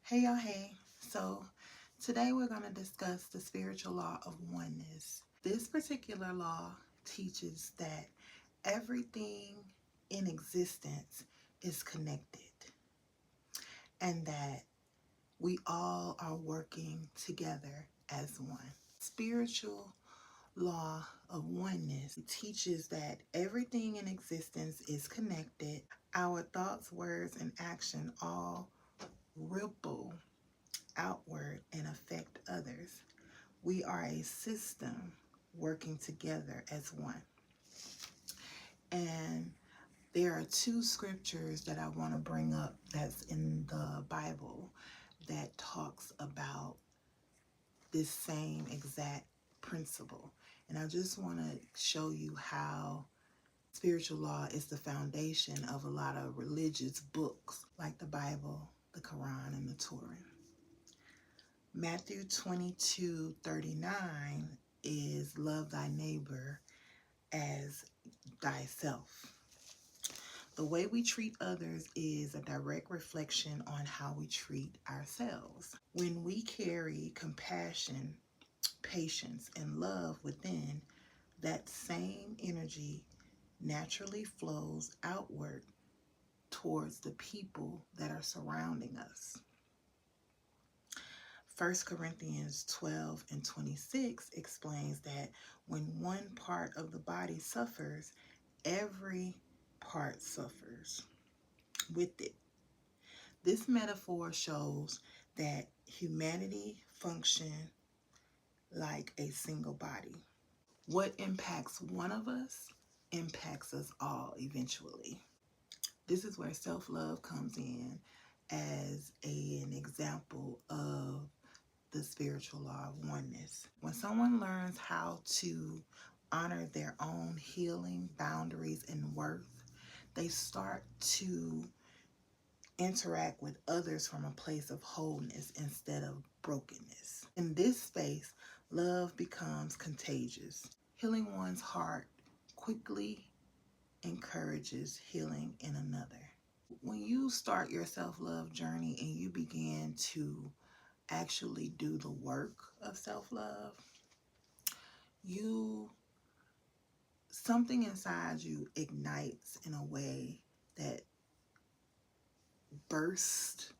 Hey y'all, hey. So today we're going to discuss the spiritual law of oneness. This particular law teaches that everything in existence is connected and that we all are working together as one. Spiritual law of oneness teaches that everything in existence is connected. Our thoughts, words, and action all ripple outward and affect others. We are a system working together as one. And there are two scriptures that I want to bring up that's in the Bible that talks about this same exact principle. And I just want to show you how spiritual law is the foundation of a lot of religious books like the Bible, the Quran, and the Torah. Matthew 22:39 is love thy neighbor as thyself. The way we treat others is a direct reflection on how we treat ourselves. When we carry compassion, patience, and love within, that same energy naturally flows outward towards the people that are surrounding us. 1 Corinthians 12:26 explains that when one part of the body suffers, every part suffers with it. This metaphor shows that humanity functions like a single body. What impacts one of us impacts us all eventually. This is where self-love comes in as an example of the spiritual law of oneness. When someone learns how to honor their own healing, boundaries, and worth, they start to interact with others from a place of wholeness instead of brokenness. In this space, love becomes contagious. Healing one's heart quickly encourages healing in another. When you start your self-love journey and you begin to actually do the work of self-love, something inside you ignites in a way that bursts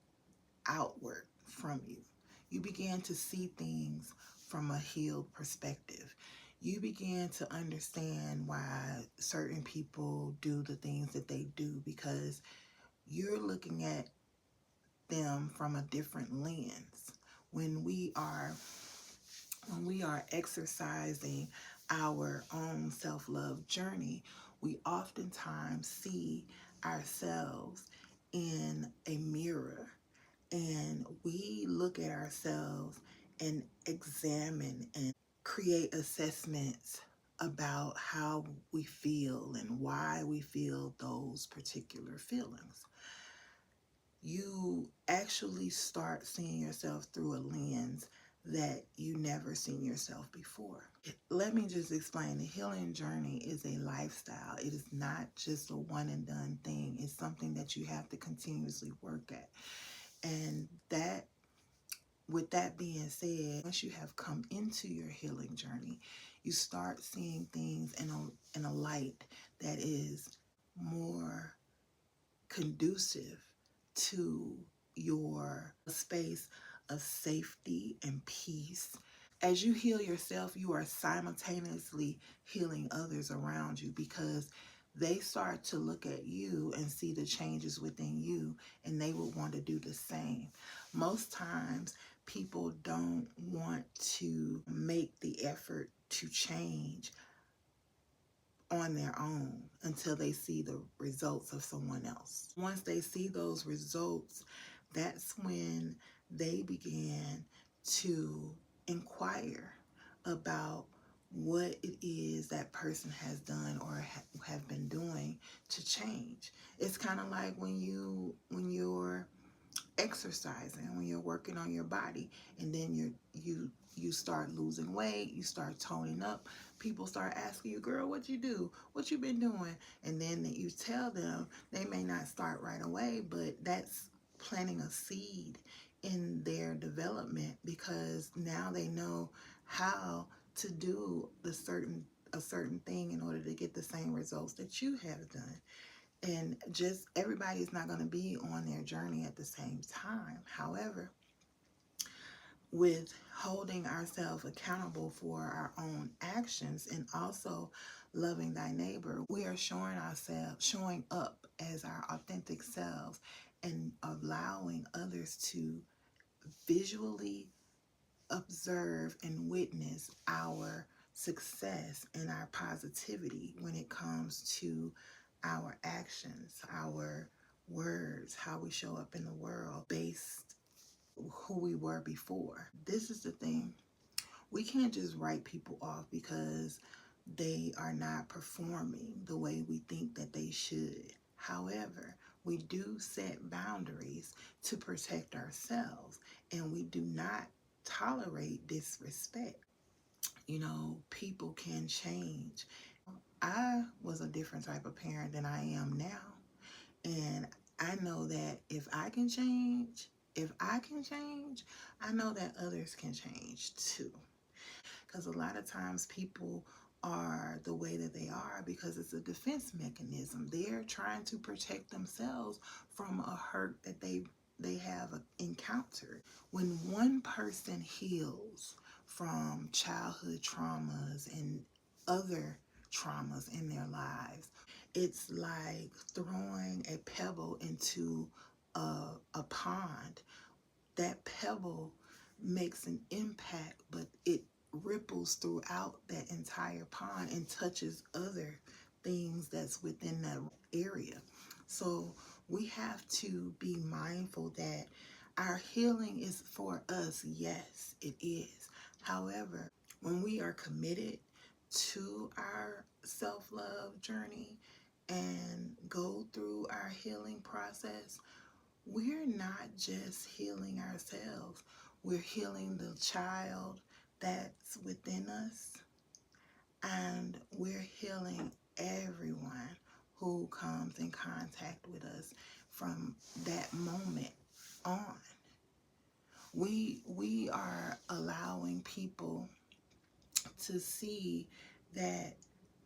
outward from you. You begin to see things from a healed perspective. You begin to understand why certain people do the things that they do because you're looking at them from a different lens. When we are exercising our own self-love journey, we oftentimes see ourselves in a mirror and we look at ourselves and examine and create assessments about how we feel and why we feel those particular feelings. You actually start seeing yourself through a lens that you never seen yourself before. Let me just explain. The healing journey is a lifestyle. It is not just a one and done thing. It's something that you have to continuously work at. And with that being said, once you have come into your healing journey, you start seeing things in a light that is more conducive to your space of safety and peace. As you heal yourself, you are simultaneously healing others around you because they start to look at you and see the changes within you, and they will want to do the same. Most times, people don't want to make the effort to change on their own until they see the results of someone else. Once they see those results, that's when they begin to inquire about what it is that person has done or have been doing to change. It's kind of like when you're exercising, when you're working on your body, and then you start losing weight, you start toning up, people start asking you, girl, what you do, what you been doing? And then you tell them. They may not start right away, but that's planting a seed in their development, because now they know how to do a certain thing in order to get the same results that you have done. And just everybody's not going to be on their journey at the same time. However, with holding ourselves accountable for our own actions and also loving thy neighbor, we are showing up as our authentic selves and allowing others to visually observe and witness our success and our positivity when it comes to our actions, our words, how we show up in the world based who we were before. This is the thing. We can't just write people off because they are not performing the way we think that they should. However, we do set boundaries to protect ourselves, and we do not tolerate disrespect. You know, people can change. I was a different type of parent than I am now. And I know that if I can change, I know that others can change too. Because a lot of times people are the way that they are because it's a defense mechanism. They're trying to protect themselves from a hurt that they have encountered. When one person heals from childhood traumas and other traumas in their lives, it's like throwing a pebble into a pond. That pebble makes an impact, but it ripples throughout that entire pond and touches other things that's within that area. So we have to be mindful that our healing is for us. Yes, it is. However, when we are committed to our self-love journey and go through our healing process, we're not just healing ourselves, we're healing the child that's within us, and we're healing everyone who comes in contact with us from that moment on. We are allowing people to see that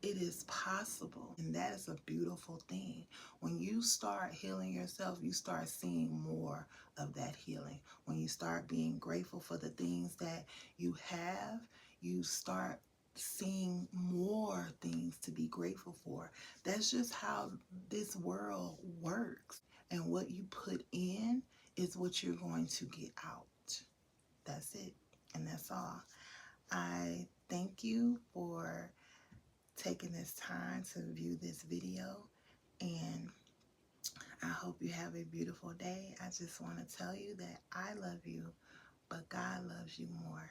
it is possible, and that is a beautiful thing. When you start healing yourself, you start seeing more of that healing. When you start being grateful for the things that you have, you start seeing more things to be grateful for. That's just how this world works. And what you put in is what you're going to get out. That's it, and that's all. I thank you for taking this time to view this video, and I hope you have a beautiful day. I just want to tell you that I love you, but God loves you more.